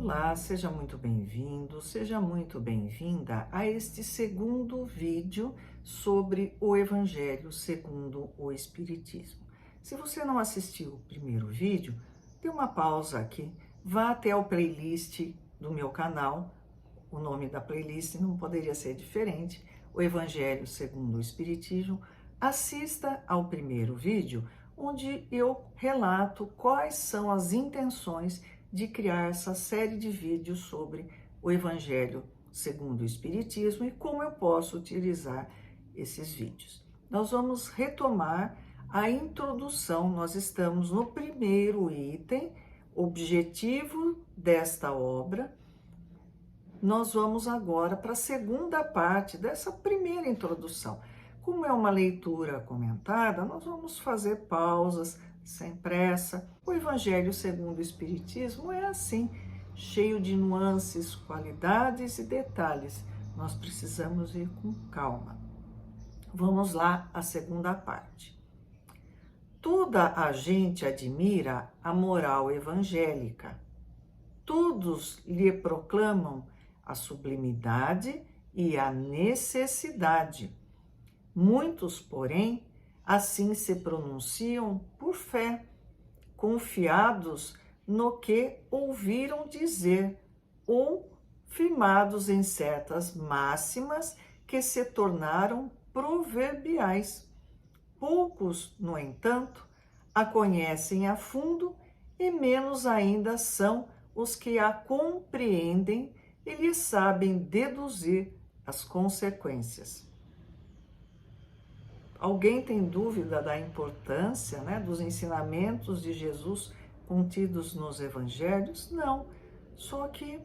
Olá, seja muito bem-vindo, seja muito bem-vinda a este segundo vídeo sobre o Evangelho segundo o Espiritismo. Se você não assistiu o primeiro vídeo, dê uma pausa aqui, vá até o playlist do meu canal, o nome da playlist não poderia ser diferente, o Evangelho segundo o Espiritismo, assista ao primeiro vídeo, onde eu relato quais são as intenções de criar essa série de vídeos sobre o Evangelho segundo o Espiritismo e como eu posso utilizar esses vídeos. Nós vamos retomar a introdução, nós estamos no primeiro item, objetivo desta obra. Nós vamos agora para a segunda parte dessa primeira introdução. Como é uma leitura comentada, nós vamos fazer pausas, sem pressa. O Evangelho segundo o Espiritismo é assim, cheio de nuances, qualidades e detalhes. Nós precisamos ir com calma. Vamos lá à segunda parte. Toda a gente admira a moral evangélica. Todos lhe proclamam a sublimidade e a necessidade. Muitos, porém, assim se pronunciam por fé, confiados no que ouviram dizer ou firmados em certas máximas que se tornaram proverbiais. Poucos, no entanto, a conhecem a fundo e menos ainda são os que a compreendem e lhe sabem deduzir as consequências. Alguém tem dúvida da importância, dos ensinamentos de Jesus contidos nos evangelhos? Não, só que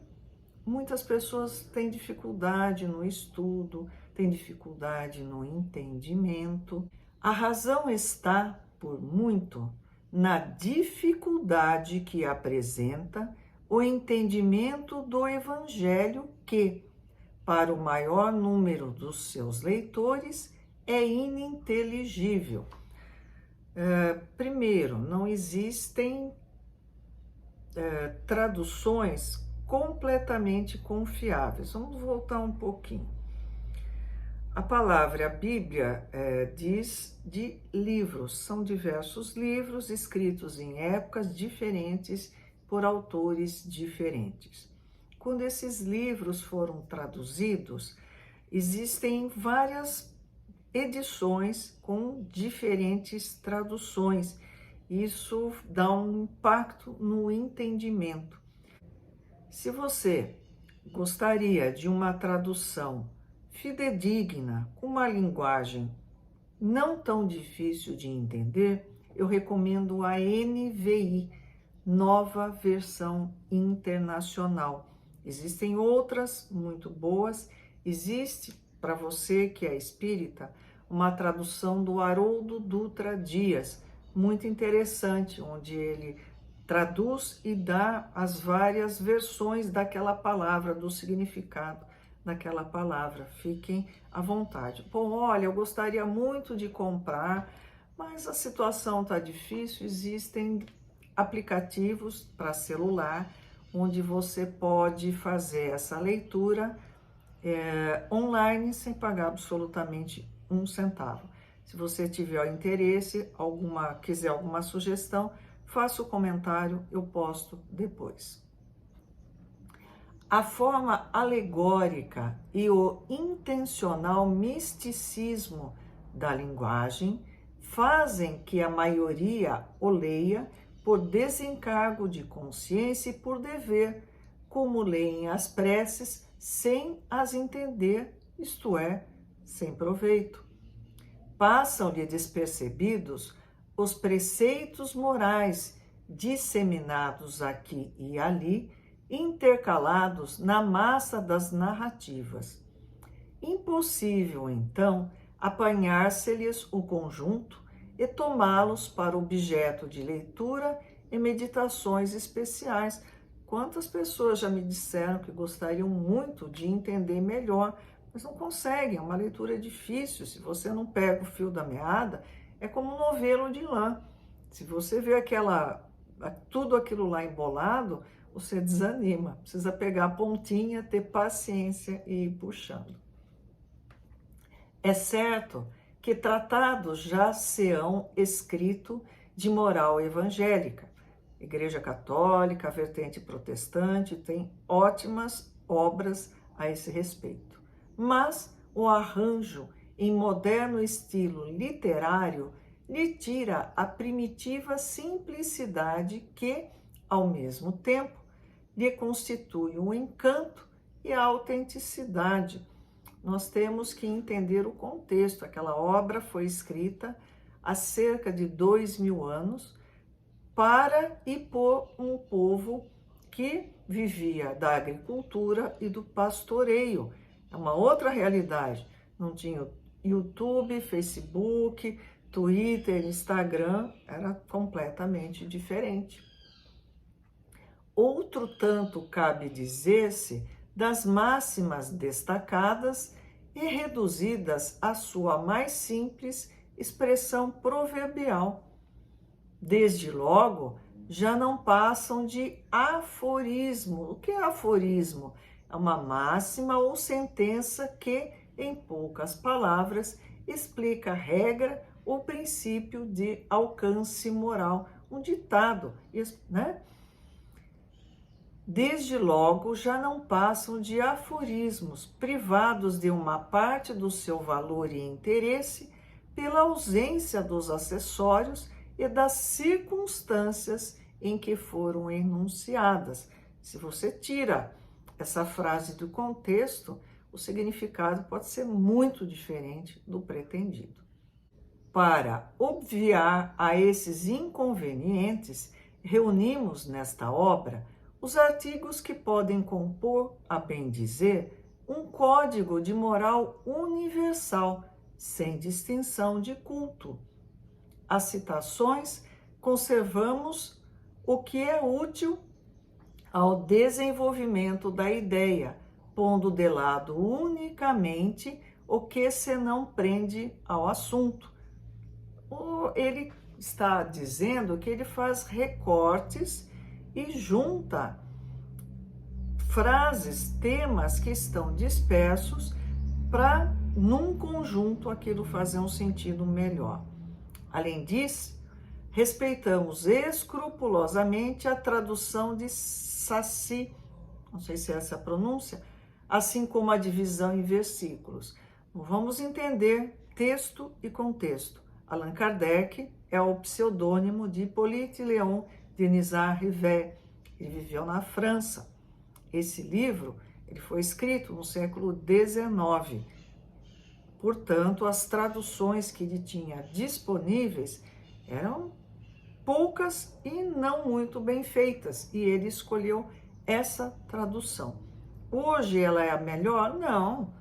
muitas pessoas têm dificuldade no estudo, têm dificuldade no entendimento. A razão está, por muito, na dificuldade que apresenta o entendimento do evangelho que, para o maior número dos seus leitores, é ininteligível. Primeiro, não existem traduções completamente confiáveis. Vamos voltar um pouquinho. A palavra Bíblia diz de livros, são diversos livros escritos em épocas diferentes por autores diferentes. Quando esses livros foram traduzidos, existem várias edições com diferentes traduções. Isso dá um impacto no entendimento. Se você gostaria de uma tradução fidedigna, com uma linguagem não tão difícil de entender, eu recomendo a NVI, Nova Versão Internacional. Existem outras muito boas. Existe, para você que é espírita, uma tradução do Haroldo Dutra Dias, muito interessante, onde ele traduz e dá as várias versões daquela palavra, do significado daquela palavra. Fiquem à vontade. Bom, olha, eu gostaria muito de comprar, mas a situação está difícil. Existem aplicativos para celular, onde você pode fazer essa leitura online sem pagar absolutamente um centavo. Se você tiver interesse, quiser alguma sugestão, faça o comentário, eu posto depois. A forma alegórica e o intencional misticismo da linguagem fazem que a maioria o leia por desencargo de consciência e por dever, como leem as preces sem as entender, isto é, sem proveito. Passam-lhe despercebidos os preceitos morais disseminados aqui e ali, intercalados na massa das narrativas. Impossível, então, apanhar-se-lhes o conjunto e tomá-los para objeto de leitura e meditações especiais. Quantas pessoas já me disseram que gostariam muito de entender melhor, mas não conseguem, é uma leitura difícil. Se você não pega o fio da meada, é como um novelo de lã. Se você vê tudo aquilo lá embolado, você desanima. Precisa pegar a pontinha, ter paciência e ir puxando. É certo que tratados já se hão escrito de moral evangélica. Igreja Católica, a vertente protestante, tem ótimas obras a esse respeito. Mas o arranjo em moderno estilo literário lhe tira a primitiva simplicidade que, ao mesmo tempo, lhe constitui um encanto e a autenticidade. Nós temos que entender o contexto. Aquela obra foi escrita há cerca de 2000 anos para e por um povo que vivia da agricultura e do pastoreio. É uma outra realidade. Não tinha YouTube, Facebook, Twitter, Instagram, era completamente diferente. Outro tanto cabe dizer-se das máximas destacadas e reduzidas à sua mais simples expressão proverbial. Desde logo, já não passam de aforismo. O que é aforismo? É uma máxima ou sentença que, em poucas palavras, explica a regra ou princípio de alcance moral. Um ditado, né? Desde logo já não passam de aforismos, privados de uma parte do seu valor e interesse pela ausência dos acessórios e das circunstâncias em que foram enunciadas. Se você tira essa frase do contexto, o significado pode ser muito diferente do pretendido. Para obviar a esses inconvenientes, reunimos nesta obra os artigos que podem compor, a bem dizer, um código de moral universal, sem distinção de culto. As citações conservamos o que é útil ao desenvolvimento da ideia, pondo de lado unicamente o que se não prende ao assunto. Ele está dizendo que ele faz recortes e junta frases, temas que estão dispersos para, num conjunto, aquilo fazer um sentido melhor. Além disso, respeitamos escrupulosamente a tradução de Saci, não sei se é essa a pronúncia, assim como a divisão em versículos. Vamos entender texto e contexto. Allan Kardec é o pseudônimo de Hippolyte Léon Denisard Rivet. Ele viveu na França. Esse livro ele foi escrito no século XIX. Portanto, as traduções que ele tinha disponíveis eram poucas e não muito bem feitas, e ele escolheu essa tradução. Hoje ela é a melhor? Não,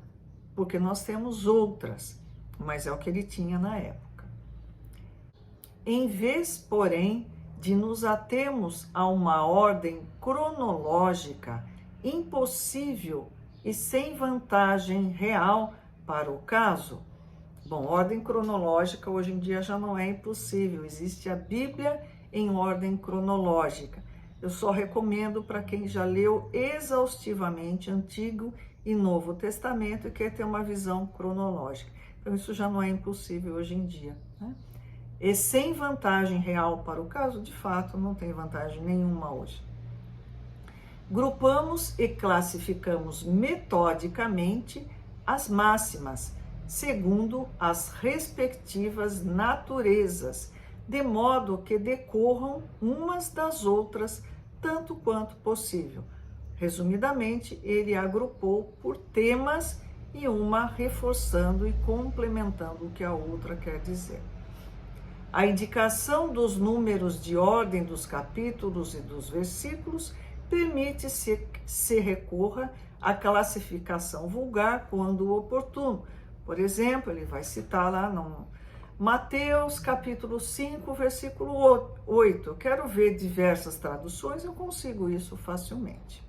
porque nós temos outras, mas é o que ele tinha na época. Em vez, porém, de nos atermos a uma ordem cronológica impossível e sem vantagem real para o caso, bom, ordem cronológica hoje em dia já não é impossível, existe a Bíblia em ordem cronológica. Eu só recomendo para quem já leu exaustivamente Antigo e Novo Testamento e quer ter uma visão cronológica. Então isso já não é impossível hoje em dia, né? E sem vantagem real para o caso, de fato, não tem vantagem nenhuma hoje. Grupamos e classificamos metodicamente as máximas, segundo as respectivas naturezas, de modo que decorram umas das outras tanto quanto possível. Resumidamente, ele agrupou por temas e uma reforçando e complementando o que a outra quer dizer. A indicação dos números de ordem dos capítulos e dos versículos permite se recorra à classificação vulgar quando oportuno. Por exemplo, ele vai citar lá no Mateus capítulo 5, versículo 8. Eu quero ver diversas traduções, eu consigo isso facilmente.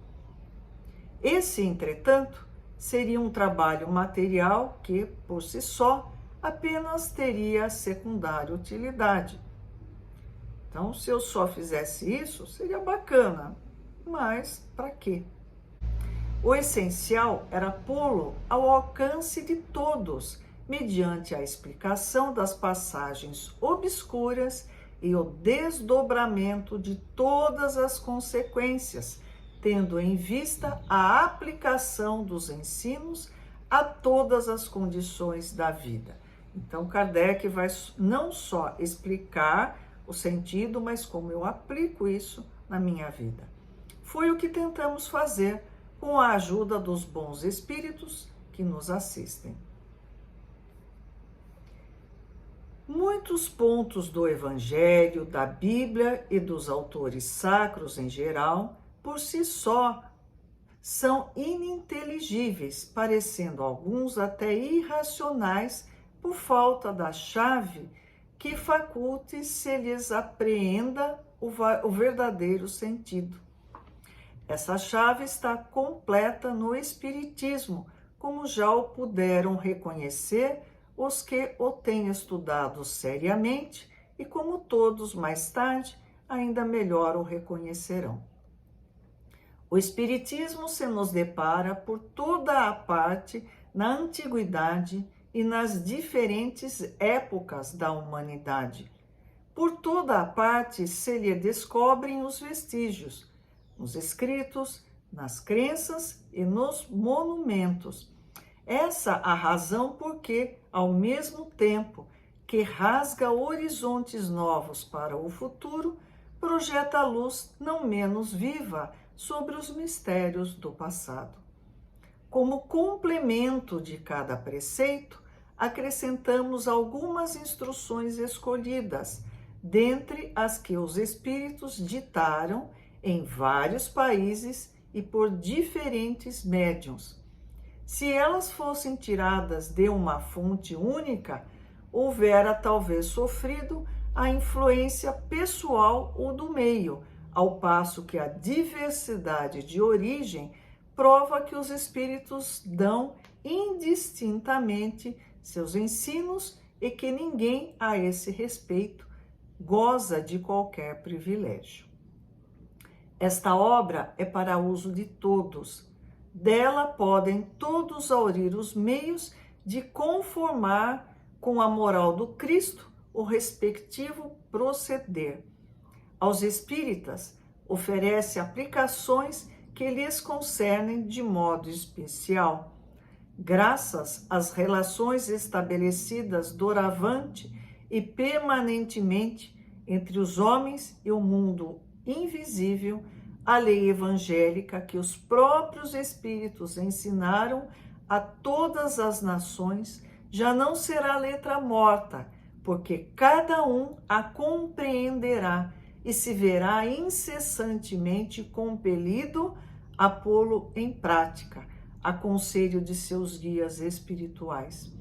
Esse, entretanto, seria um trabalho material que, por si só, apenas teria secundária utilidade. Então, se eu só fizesse isso, seria bacana, mas para quê? O essencial era pô-lo ao alcance de todos, mediante a explicação das passagens obscuras e o desdobramento de todas as consequências, tendo em vista a aplicação dos ensinos a todas as condições da vida. Então, Kardec vai não só explicar o sentido, mas como eu aplico isso na minha vida. Foi o que tentamos fazer com a ajuda dos bons espíritos que nos assistem. Muitos pontos do Evangelho, da Bíblia e dos autores sacros em geral, por si só, são ininteligíveis, parecendo alguns até irracionais por falta da chave que faculte se lhes apreenda o verdadeiro sentido. Essa chave está completa no Espiritismo, como já o puderam reconhecer os que o têm estudado seriamente e como todos mais tarde ainda melhor o reconhecerão. O Espiritismo se nos depara por toda a parte na antiguidade e nas diferentes épocas da humanidade. Por toda a parte se lhe descobrem os vestígios, nos escritos, nas crenças e nos monumentos. Essa a razão porque, ao mesmo tempo que rasga horizontes novos para o futuro, projeta a luz não menos viva sobre os mistérios do passado. Como complemento de cada preceito, acrescentamos algumas instruções escolhidas, dentre as que os espíritos ditaram em vários países e por diferentes médiuns. Se elas fossem tiradas de uma fonte única, houvera talvez sofrido a influência pessoal ou do meio, ao passo que a diversidade de origem prova que os espíritos dão indistintamente seus ensinos e que ninguém, a esse respeito, goza de qualquer privilégio. Esta obra é para uso de todos. Dela podem todos aurir os meios de conformar com a moral do Cristo o respectivo proceder. Aos espíritas, oferece aplicações que lhes concernem de modo especial. Graças às relações estabelecidas doravante e permanentemente entre os homens e o mundo invisível, a lei evangélica que os próprios espíritos ensinaram a todas as nações já não será letra morta, porque cada um a compreenderá e se verá incessantemente compelido a pô-lo em prática, a conselho de seus guias espirituais.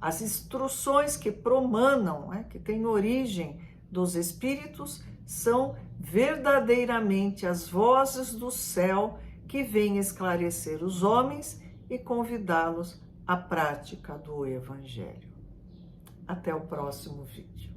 As instruções que promanam, que têm origem dos espíritos, são verdadeiramente as vozes do céu que vêm esclarecer os homens e convidá-los à prática do Evangelho. Até o próximo vídeo.